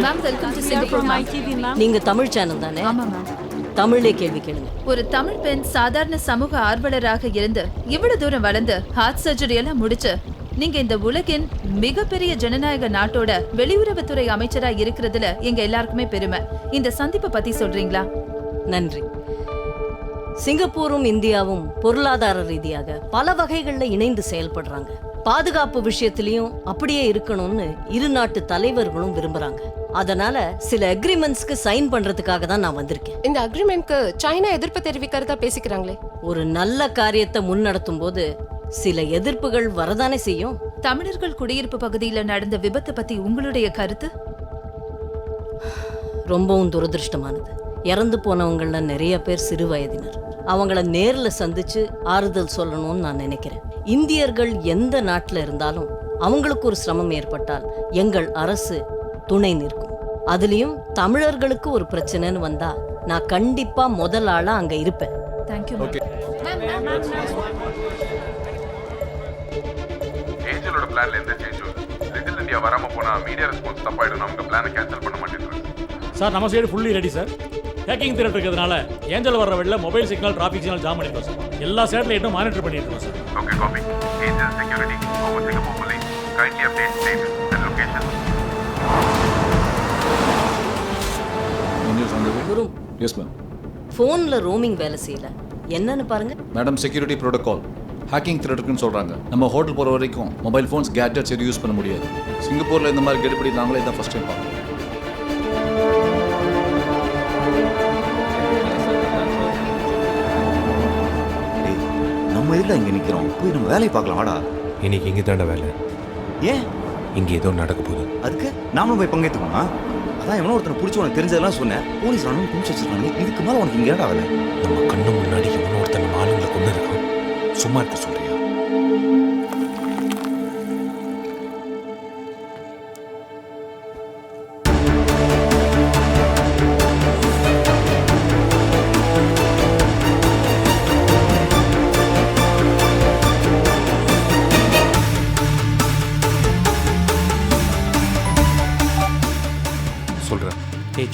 Ma'am welcome to Singapore ma'am. நீங்க Tamil channel தானே? ஆமா மேம். தமிழ்லே கேள்வி கேளுங்க. ஒரு தமிழ் பெண் சாதாரண சமூக ஆர்வலராக இருந்து இவ்வளவு தூரம் வளர்ந்து ஹார்ட் சர்ஜரி எல்லாம் முடிச்சு நீங்க இந்த உலகின் மிகப்பெரிய ஜனநாயக நாட்டோட வெளியுறவுத்துறை அமைச்சரா இருக்கிறதுல எங்க எல்லாருக்குமே பெருமை. இந்த சந்திப்பை பத்தி சொல்றீங்களா? நன்றி. சிங்கப்பூரும் இந்தியாவும் பொருளாதார ரீதியாக பல வகைகள்ல இணைந்து செயல்படுறாங்க. பாதுகாப்பு விஷயத்திலயும் அப்படியே இருக்கணும்னு இரு நாட்டு தலைவர்களும் விரும்புறாங்க. அதனால சில அக்ரிமெண்ட்ஸ்க்கு சைன் பண்றதுக்காக தான் நான் வந்திருக்கேன். இந்த அக்ரிமெண்ட்க்கு சைனா எதிர்ப்பு தெரிவிக்கிறதா பேசிக்கிறாங்களே. ஒரு நல்ல காரியத்தை முன்னெடுத்தும் போது சில எதிர்ப்புகள் வரதானே செய்யும். தமிழர்கள் குடியிருப்பு பகுதியில நடந்த விபத்து பத்தி உங்களுடைய கருத்து? ரொம்பவும் துரதிருஷ்டமானது. இறந்து போனவங்கள நிறைய பேர் சிறு வயதினர். அவங்கள நேர்ல சந்திச்சு ஆறுதல் சொல்லணும்னு நான் நினைக்கிறேன். இந்தியர்கள் எந்த நாட்டில் இருந்தாலும் அவங்களுக்கு ஒரு சிரமம் ஏற்பட்டால் எங்கள் அரசு துணை நிற்கும். அதுலயும் தமிழர்களுக்கு ஒரு பிரச்சனைன்னு வந்தா நான் கண்டிப்பா முதல் ஆளா அங்க இருப்பேன். தேங்க்யூ. ஏஞ்சலோட பிளான்ல எந்த சேஞ்சும் லிட்டில் இந்தியா வராம போனா மீடியா ரெஸ்பான்ஸ் தப்பாயிடும். அவங்க பிளானை கேன்சல் பண்ண மாட்டேங்கிறாங்க. சார் நம்ம side fully ready sir. Hacking threat இருக்கிறதுனால ஏஞ்சல் வர வெளில mobile signal traffic signal jam பண்ணிருக்கோம் சார். எல்லா சேட்டலைட்டும் மானிட்டர் பண்ணிட்டு இருக்கோம் sir. Okay copy. Angel security over Singapore police kindly update status and location. Guru, yes ma'am. போன்ல ரோமிங் வேலை செய்யல, என்னன்னு பாருங்க. Madam, security protocol hacking threat இருக்குன்னு சொல்றாங்க. நம்ம ஹோட்டல் போற வரைக்கும் மொபைல் ஃபோன்ஸ் கேட்ஜெட்ஸ் எதுவும் யூஸ் பண்ண முடியாது. சிங்கப்பூர்ல இந்த மாதிரி கெடுபடி நாங்களே இதான் ஃபர்ஸ்ட் டைம் பார்க்கறோம். நம்ம எதுல இங்க நிக்கிறோம்? போய் நம்ம வேலையை பார்க்கலாம் வாடா. இன்னைக்கு இங்கே தாண்டா வேலை. ஏன்? இங்கே ஏதோ நடக்க போகுது. அதுக்கு நாமளும் போய் பங்கேற்றுக்கோமா? அதான் எவனோ ஒருத்தனை பிடிச்சி உனக்கு தெரிஞ்சதெல்லாம் சொன்னேன். போலீஸ் ராணுவம் குமிச்சு வச்சிருக்காங்க. இதுக்கு மேலே உனக்கு இங்கே வேலை. நம்ம கண்ணு முன்னாடி எவனோ ஒருத்தன் நம்ம ஆளுங்களை கொண்டு இருக்கோம். சும்மா இருக்க சொல்றியா?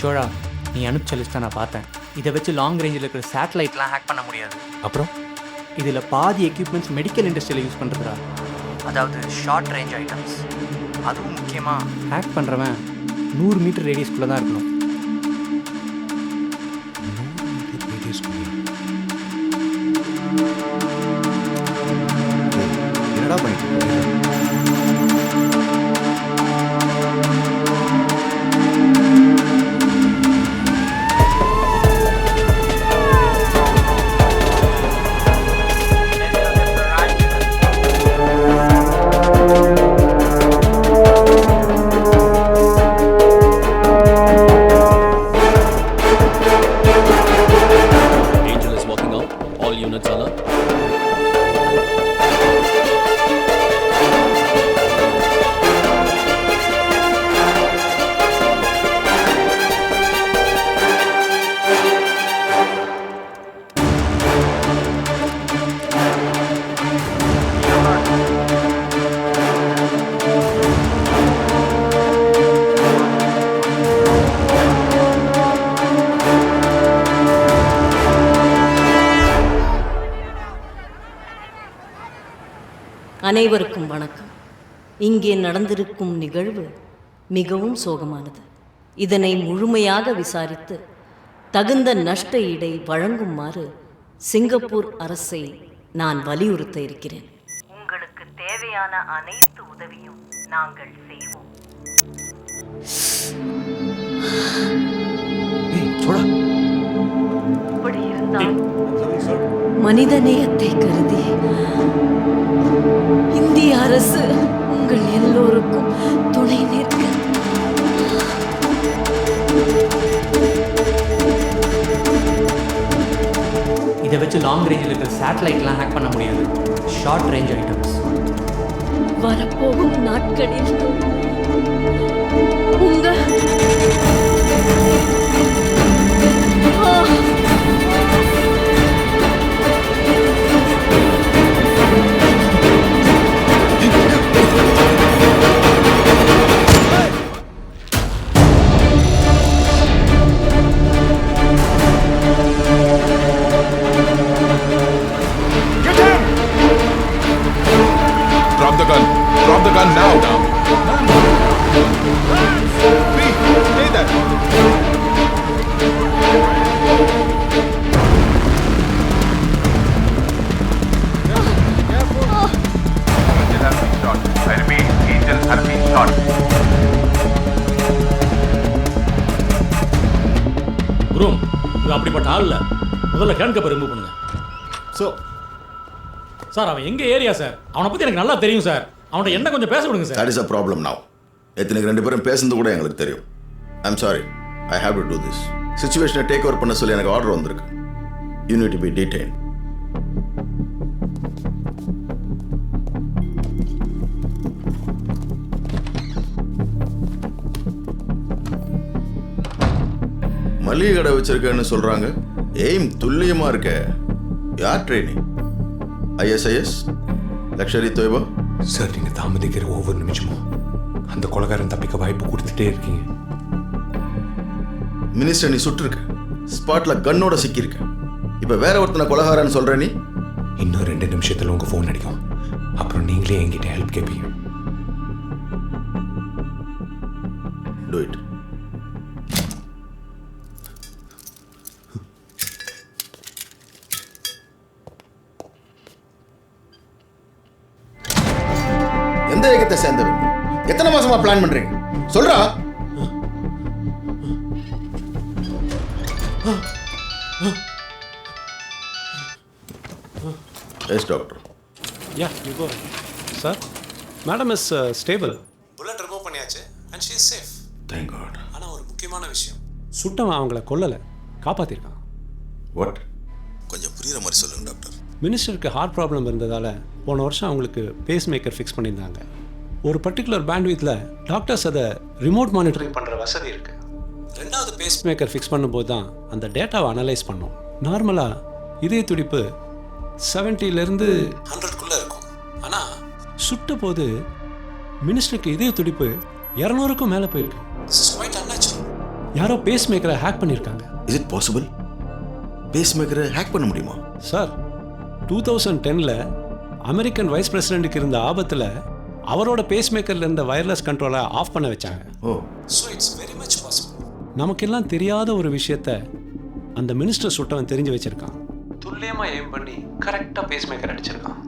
சோழா, நீ அனுப்பிச்ச லிஸ்ட்டை நான் பார்த்தேன். இதை வச்சு லாங் ரேஞ்சில் இருக்கிற சேட்டலைட்லாம் ஹேக் பண்ண முடியாது. அப்புறம் இதில் பாதி எக்யூப்மெண்ட்ஸ் மெடிக்கல் இண்டஸ்ட்ரியில் யூஸ் பண்ணுறதுடா. அதாவது ஷார்ட் ரேஞ்ச் ஐட்டம்ஸ். அதுவும் முக்கியமாக ஹேக் பண்ணுறவன் 100 மீட்டர் ரேடியஸ்குள்ளே தான் இருக்கணும். என்னடா பண்ணிட்டு அனைவருக்கும் வணக்கம். இங்கே நடந்திருக்கும் நிகழ்வு மிகவும் சோகமானது. இதனை முழுமையாக விசாரித்து தகுந்த நஷ்ட ஈடை வழங்குமாறு சிங்கப்பூர் அரசை நான் வலியுறுத்த இருக்கிறேன். உங்களுக்கு தேவையான அனைத்து உதவியும் நாங்கள் செய்வோம். இப்படி இருந்தால் மனிதநேயத்தை கருதி இந்திய அரசு உங்கள் எல்லோருக்கும் துணை நிற்க. இதை வச்சு லாங் ரேஞ்சில் இருக்கிற சேட்டலைட்லாம் ஹேக் பண்ண முடியாது. Short range items. வரப்போகும் நாட்களில் உங்க இவன் அப்படிப்பட்ட ஆள் இல்லை. முதல்ல ஹேண்ட் கப்பை ரிமூவ் பண்ணுங்க. ஸோ சார் அவன் எங்கள் ஏரியா சார், அவனை பற்றி எனக்கு நல்லா தெரியும் சார். அவன்கிட்ட என்ன கொஞ்சம் பேச விடுங்க sir. That is a problem now. எத்தனைக்கு 2 பேரும் பேசுனது கூட எங்களுக்கு தெரியும். I'm sorry, I have to do this. சிச்சுவேஷனை டேக் ஓவர் பண்ண சொல்லி எனக்கு ஆர்டர் வந்திருக்கு. You need to be detain. மளிகை கடை வச்சிருக்கேன்னு சொல்றாங்க. எய்ம் துல்லியமா இருக்க. யார் training? ISIS Lashkar Taiba? Sir நீங்கள் தாமதிக்கிற ஒவ்வொரு நிமிஷமும் அந்த கொலைகாரன் தப்பிக்க வாய்ப்பு கொடுத்துட்டே இருக்கீங்க. மினிஸ்டர் நீ சுட்டிருக்க, ஸ்பாட்ல கன்னோட சிக்கியிருக்க. இப்ப வேற ஒருத்தனை கொலைகாரன்னு சொல்ற நீ? இன்னும் 2 நிமிஷத்தில் உங்கள் ஃபோன் அடிக்கும். அப்புறம் நீங்களே என்கிட்ட ஹெல்ப் கேட்பீங்க. Do it. எந்த ஏகத்தை சேர்ந்தவன்? எத்தனை மாசமா பிளான் பண்றீங்க? சொல்றா. Yes doctor. Yeah you go. Sir madam is stable. Bullet remove பண்ணியாச்சு and she is safe. Thank God. ஆனால் ஒரு முக்கியமான விஷயம், சுட்டவன் அவங்கள கொல்லலை, காப்பாற்றிருக்கான். வாட்? கொஞ்சம் புரியுற மாதிரி சொல்லுங்க டாக்டர். மினிஸ்டருக்கு ஹார்ட் ப்ராப்ளம் இருந்ததால் போன வருஷம் அவங்களுக்கு பேஸ் மேக்கர் ஃபிக்ஸ் பண்ணியிருந்தாங்க. ஒரு பர்டிகுலர் பேண்ட்வித்தில் டாக்டர்ஸ் அதை ரிமோட் மானிட்டரிங் பண்ணுற வசதி இருக்குது. 2வது பேஸ் மேக்கர் ஃபிக்ஸ் பண்ணும்போது தான் அந்த டேட்டாவை அனலைஸ் பண்ணோம். நார்மலாக இதய துடிப்பு 70லேருந்து 100க்குள்ளே இருக்கும். ஆனால் சுட்ட போது மினிஸ்டருக்கு இதய துடிப்பு 200க்கும் மேலே போயிருக்கு. யாரோ பேஸ் மேக்கரை ஹேக் பண்ணியிருக்காங்க. Is it possible? பேஸ் மேக்கரை ஹேக் பண்ண முடியுமா? சார் 2010ல் அமெரிக்கன் வைஸ் பிரசிடென்ட்டுக்கு இருந்த ஆபத்தில் அவரோட பேஸ் மேக்கரில் இருந்த வயர்லெஸ் கண்ட்ரோலை ஆஃப் பண்ண வச்சாங்க. Oh, so it's very much possible. நமக்கெல்லாம் தெரியாத ஒரு விஷயத்த அந்த மினிஸ்டர் சுட்டவன் தெரிஞ்சு வச்சிருக்கான். துல்லியமாக எய்ம் பண்ணி கரெக்டாக பேஸ் மேக்கர் அடிச்சிருக்கான்.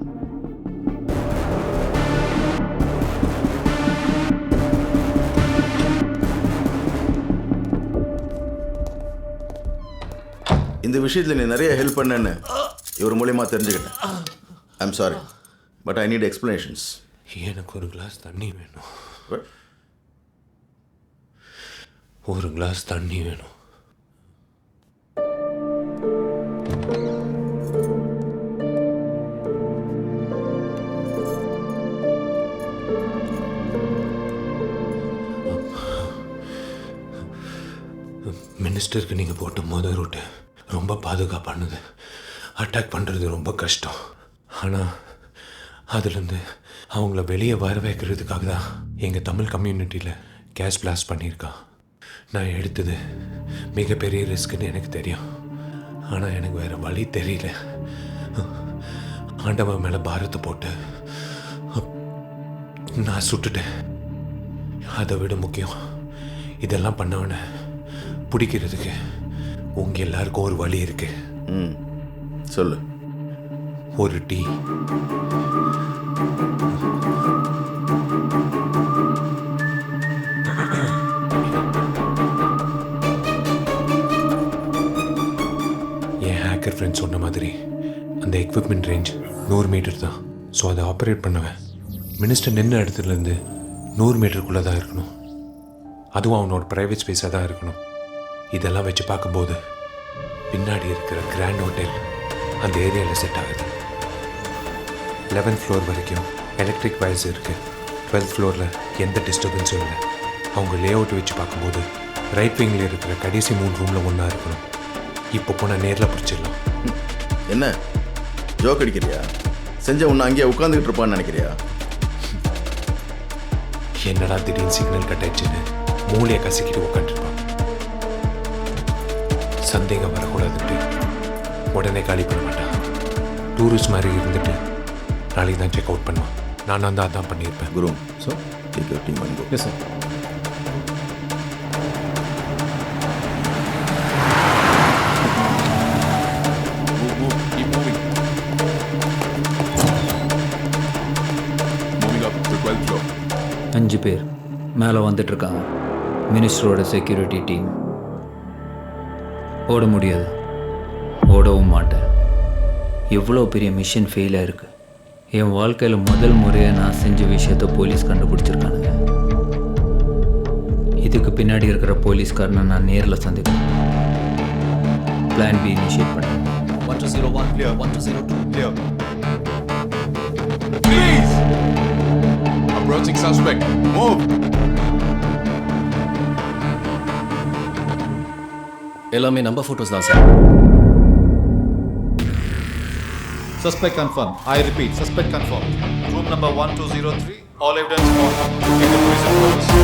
இந்த விஷயத்தில் நீ நிறைய ஹெல்ப் பண்ணேன்னு இவர் மூலியமா தெரிஞ்சுக்கிட்டேன். I'm sorry, but I need explanations. எனக்கு ஒரு கிளாஸ் தண்ணி வேணும். ஒரு கிளாஸ் தண்ணி வேணும். மினிஸ்டருக்கு நீங்கள் போட்ட முதல் ரூட்டு ரொம்ப பாதுகாப்பானது. அட்டாக் பண்ணுறது ரொம்ப கஷ்டம். ஆனால் அதுலேருந்து அவங்கள வெளியே வர வைக்கிறதுக்காக தான் எங்கள் தமிழ் கம்யூனிட்டியில் கேஸ் பிளாஸ்ட் பண்ணியிருக்கான். நான் எடுத்தது மிகப்பெரிய ரிஸ்க்குன்னு எனக்கு தெரியும். ஆனால் எனக்கு வேறு வழி தெரியல. ஆண்டவன் மேலே பாரத்தை போட்டு நான் சுட்டுட்டேன். அதை விட முக்கியம், இதெல்லாம் பண்ணவனை பிடிக்கிறதுக்கு உங்கள் எல்லாருக்கும் ஒரு வழி இருக்கு. சொல்லு. ஒரு டீ. என் ஹேக்கர் ஃப்ரெண்ட் சொன்ன மாதிரி அந்த எக்யூப்மெண்ட் ரேஞ்ச் 100 மீட்டர் தான். ஸோ அதை ஆப்ரேட் பண்ணுவேன். மினிஸ்டர் நின்ன இடத்துலேருந்து 100 மீட்டருக்குள்ளே தான் இருக்கணும். அதுவும் அவனோட ப்ரைவேட் ஸ்பேஸாக தான் இருக்கணும். இதெல்லாம் வச்சு பார்க்கும்போது பின்னாடி இருக்கிற கிராண்ட் ஹோட்டல் அந்த ஏரியாவில் செட் ஆகுது. 11th ஃப்ளோர் வரைக்கும் எலக்ட்ரிக் வயர்ஸ் இருக்குது. 12th ஃப்ளோரில் எந்த டிஸ்டர்பன்ஸும் இல்லை. அவங்க லே அவுட் வச்சு பார்க்கும்போது ரைட் விங்கில் இருக்கிற கடைசி 3 ரூமில் ஒன்றா இருக்கணும். இப்போ போனால் நேரில் பிடிச்சிடலாம். என்ன ஜோக் அடிக்கிறியா? செஞ்ச ஒன்று அங்கேயே உட்காந்துக்கிட்டு இருப்பான்னு நினைக்கிறியா? என்னடா திடீர்னு சிக்னல் கட் ஆயிடுச்சுன்னு மூளையை கசிக்கிட்டு உட்காந்துருப்பான். சந்தேகம் வரக்கூடாதுட்டு உடனே காலி பண்ண மாட்டான். டூரிஸ்ட் மாதிரி இருந்துட்டு நாளைக்கு தான் செக் அவுட் பண்ணுவான். நான் வந்து அதான் பண்ணியிருப்பேன். Guru, so take your team and go. Yes sir. Keep moving. Moving up to 12th floor. 5 பேர் மேலே வந்துட்டுருக்காங்க. மினிஸ்டரோட செக்யூரிட்டி டீம். ஓட முடியாது. ஓடவும் மாட்டேன். எவ்வளோ பெரிய மிஷன் ஃபெயில் ஆயிருக்கு. என் வாழ்க்கையில் முதல் முறையாக நான் செஞ்ச விஷயத்த போலீஸ் கண்டுபிடிச்சிருக்கானுங்க. இதுக்கு பின்னாடி இருக்கிற போலீஸ்காரனை நான் நேரில் சந்திக்கிறேன். பிளான் பி இனிஷியேட் பண்ணேன். 1201 clear, 1202 clear. Please! Approaching suspect. Move! எல்லாமே நம்பர் ஃபோட்டோஸ் தான் sir. Suspect confirmed. I repeat, suspect confirmed. Room number 1203. All evidence on. Take the police headquarters.